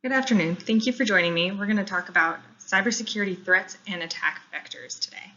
Good afternoon. Thank you for joining me. We're going to talk about cybersecurity threats and attack vectors today.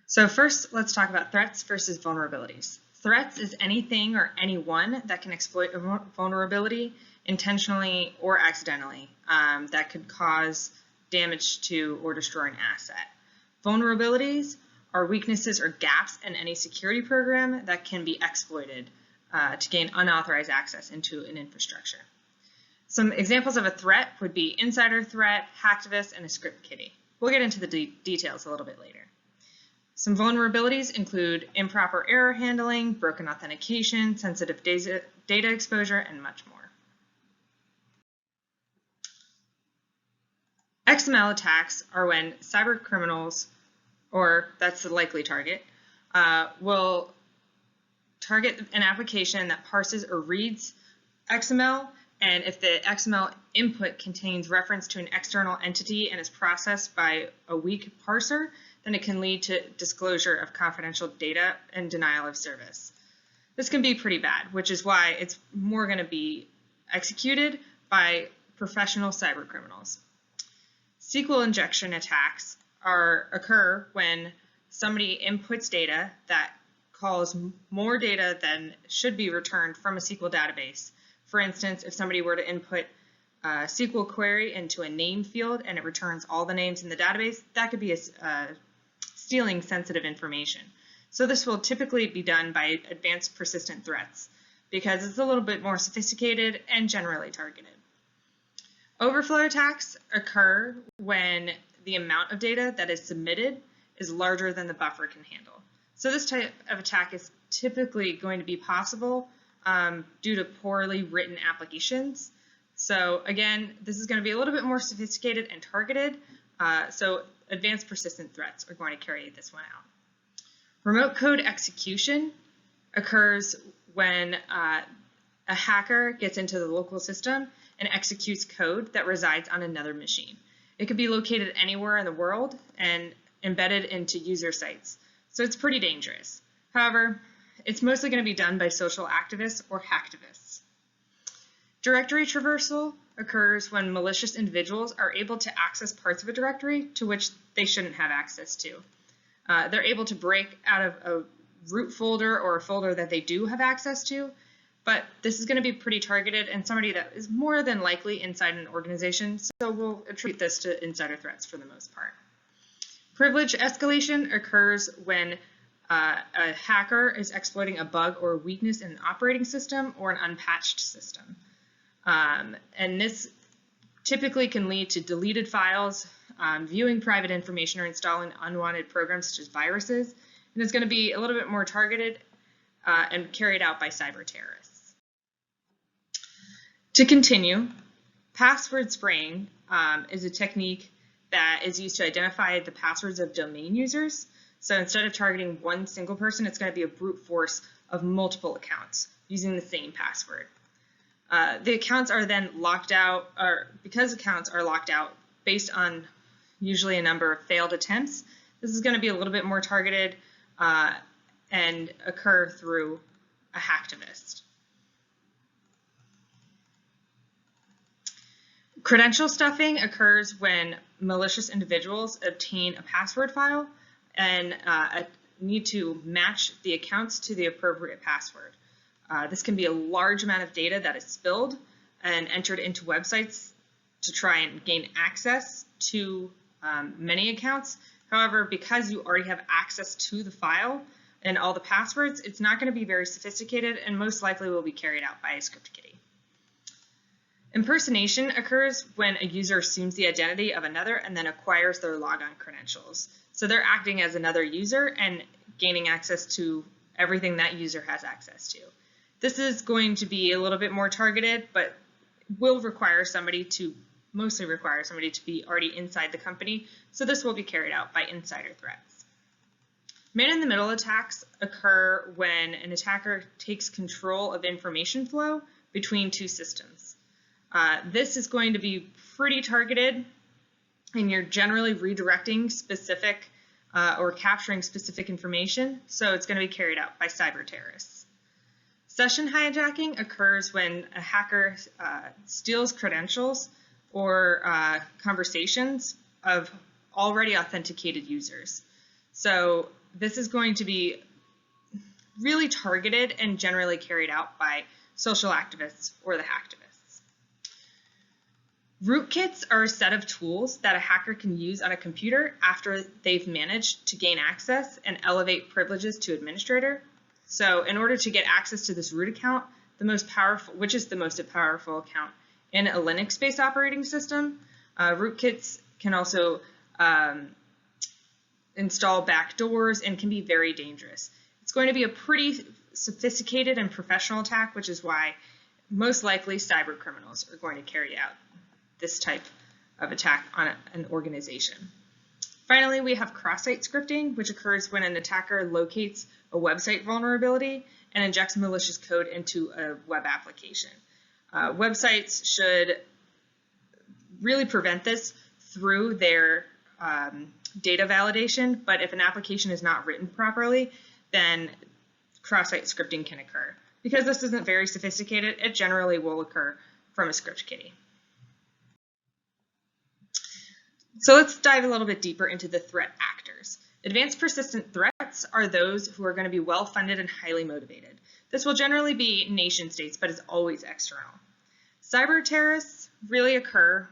So first, let's talk about threats versus vulnerabilities. Threats is anything or anyone that can exploit a vulnerability intentionally or accidentally that could cause damage to or destroy an asset. Vulnerabilities are weaknesses or gaps in any security program that can be exploited to gain unauthorized access into an infrastructure. Some examples of a threat would be insider threat, hacktivist, and a script kiddie. We'll get into the details a little bit later. Some vulnerabilities include improper error handling, broken authentication, sensitive data exposure, and much more. XML attacks are when cyber criminals, or that's the likely target, will target an application that parses or reads XML, and if the XML input contains reference to an external entity and is processed by a weak parser, then it can lead to disclosure of confidential data and denial of service. This can be pretty bad, which is why it's more going to be executed by professional cyber criminals. SQL injection attacks occur when somebody inputs data that calls more data than should be returned from a SQL database. For instance, if somebody were to input a SQL query into a name field and it returns all the names in the database, that could be stealing sensitive information. So this will typically be done by advanced persistent threats because it's a little bit more sophisticated and generally targeted. Overflow attacks occur when the amount of data that is submitted is larger than the buffer can handle. So this type of attack is typically going to be possible due to poorly written applications. So again, this is going to be a little bit more sophisticated and targeted. So advanced persistent threats are going to carry this one out. Remote code execution occurs when a hacker gets into the local system and executes code that resides on another machine. It could be located anywhere in the world and embedded into user sites. So it's pretty dangerous. However, it's mostly going to be done by social activists or hacktivists. Directory traversal occurs when malicious individuals are able to access parts of a directory to which they shouldn't have access to. They're able to break out of a root folder or a folder that they do have access to, but this is going to be pretty targeted and somebody that is more than likely inside an organization, so we'll attribute this to insider threats for the most part. Privilege escalation occurs when a hacker is exploiting a bug or a weakness in an operating system or an unpatched system. And this typically can lead to deleted files, viewing private information, or installing unwanted programs such as viruses. And it's going to be a little bit more targeted and carried out by cyber terrorists. To continue, password spraying is a technique that is used to identify the passwords of domain users. So instead of targeting one single person, it's going to be a brute force of multiple accounts using the same password. The accounts are then locked out, or because accounts are locked out based on usually a number of failed attempts, this is going to be a little bit more targeted and occur through a hacktivist. Credential stuffing occurs when malicious individuals obtain a password file and need to match the accounts to the appropriate password. This can be a large amount of data that is spilled and entered into websites to try and gain access to many accounts. However, because you already have access to the file and all the passwords, it's not going to be very sophisticated and most likely will be carried out by a script kiddie. Impersonation occurs when a user assumes the identity of another and then acquires their logon credentials. So they're acting as another user and gaining access to everything that user has access to. This is going to be a little bit more targeted, but will mostly require somebody to be already inside the company. So this will be carried out by insider threats. Man-in-the-middle attacks occur when an attacker takes control of information flow between two systems. This is going to be pretty targeted, and you're generally redirecting specific or capturing specific information, so it's going to be carried out by cyber terrorists. Session hijacking occurs when a hacker steals credentials or conversations of already authenticated users. So this is going to be really targeted and generally carried out by social activists or the hacktivists. Rootkits are a set of tools that a hacker can use on a computer after they've managed to gain access and elevate privileges to administrator. So in order to get access to this root account, which is the most powerful account in a Linux-based operating system, rootkits can also install backdoors and can be very dangerous. It's going to be a pretty sophisticated and professional attack, which is why most likely cyber criminals are going to carry out this type of attack on an organization. Finally, we have cross-site scripting, which occurs when an attacker locates a website vulnerability and injects malicious code into a web application. Websites should really prevent this through their data validation, but if an application is not written properly, then cross-site scripting can occur. Because this isn't very sophisticated, it generally will occur from a script kiddie. So let's dive a little bit deeper into the threat actors. Advanced persistent threats are those who are going to be well-funded and highly motivated. This will generally be nation states, but is always external. Cyber terrorists really occur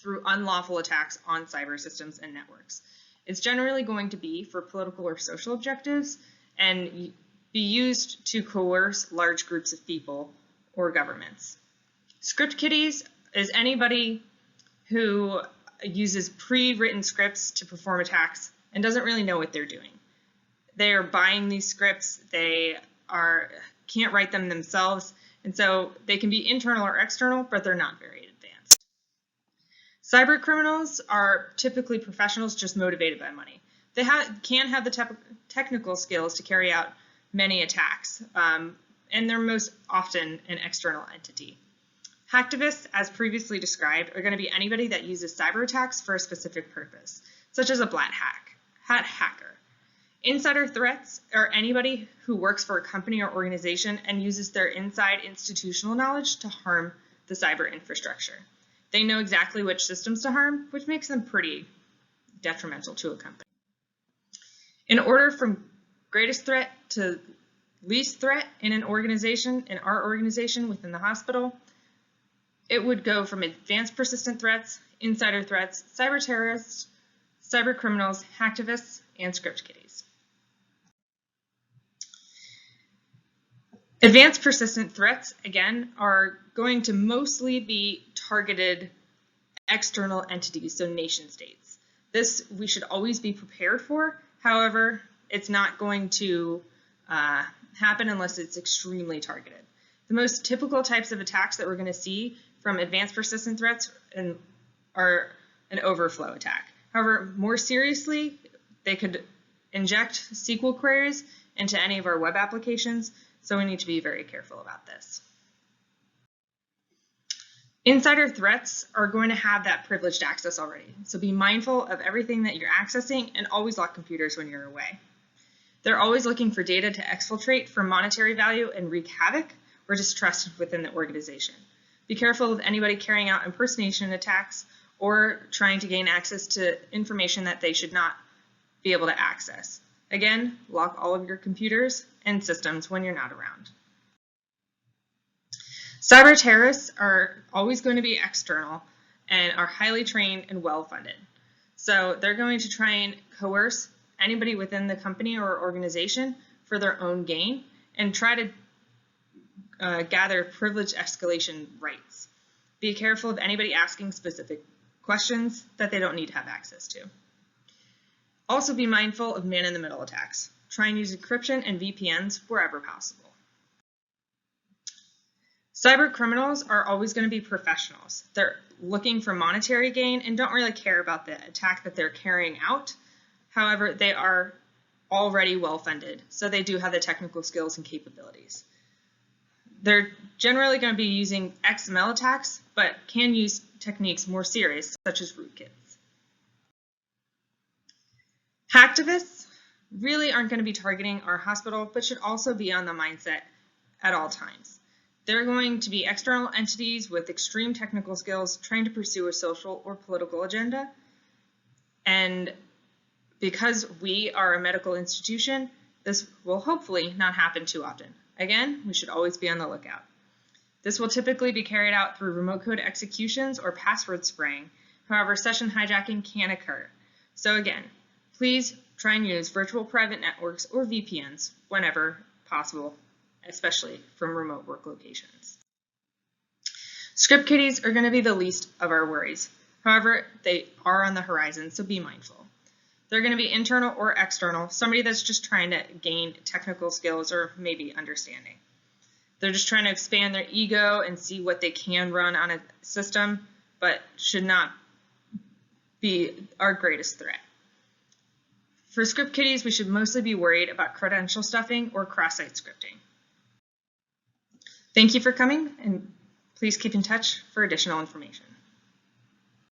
through unlawful attacks on cyber systems and networks. It's generally going to be for political or social objectives and be used to coerce large groups of people or governments. Script kiddies is anybody who uses pre-written scripts to perform attacks and doesn't really know what they're doing. They are buying these scripts, they can't write them themselves, and so they can be internal or external, but they're not very advanced. Cyber criminals are typically professionals just motivated by money. They can have the technical skills to carry out many attacks, and they're most often an external entity. Hacktivists, as previously described, are going to be anybody that uses cyber attacks for a specific purpose, such as a black hat hacker. Insider threats are anybody who works for a company or organization and uses their inside institutional knowledge to harm the cyber infrastructure. They know exactly which systems to harm, which makes them pretty detrimental to a company. In order from greatest threat to least threat in an organization, in our organization within the hospital, it would go from advanced persistent threats, insider threats, cyber terrorists, cyber criminals, hacktivists, and script kiddies. Advanced persistent threats, again, are going to mostly be targeted external entities, so nation states. This we should always be prepared for. However, it's not going to happen unless it's extremely targeted. The most typical types of attacks that we're going to see from advanced persistent threats are an overflow attack. However, more seriously, they could inject SQL queries into any of our web applications, so we need to be very careful about this. Insider threats are going to have that privileged access already, so be mindful of everything that you're accessing and always lock computers when you're away. They're always looking for data to exfiltrate for monetary value and wreak havoc or distrust within the organization. Be careful of anybody carrying out impersonation attacks or trying to gain access to information that they should not be able to access. Again, lock all of your computers and systems when you're not around. Cyber terrorists are always going to be external and are highly trained and well-funded. So they're going to try and coerce anybody within the company or organization for their own gain and try to gather privilege escalation rights. Be careful of anybody asking specific questions that they don't need to have access to. Also be mindful of man-in-the-middle attacks. Try and use encryption and VPNs wherever possible. Cyber criminals are always going to be professionals. They're looking for monetary gain and don't really care about the attack that they're carrying out. However, they are already well-funded, so they do have the technical skills and capabilities. They're generally going to be using XML attacks, but can use techniques more serious, such as rootkits. Hacktivists really aren't going to be targeting our hospital, but should also be on the mindset at all times. They're going to be external entities with extreme technical skills trying to pursue a social or political agenda. And because we are a medical institution, this will hopefully not happen too often. Again, we should always be on the lookout. This will typically be carried out through remote code executions or password spraying. However, session hijacking can occur. So again, please try and use virtual private networks or VPNs whenever possible, especially from remote work locations. Script kiddies are going to be the least of our worries. However, they are on the horizon, so be mindful. They're going to be internal or external, somebody that's just trying to gain technical skills or maybe understanding. They're just trying to expand their ego and see what they can run on a system, but should not be our greatest threat. For script kiddies, we should mostly be worried about credential stuffing or cross-site scripting. Thank you for coming, and please keep in touch for additional information.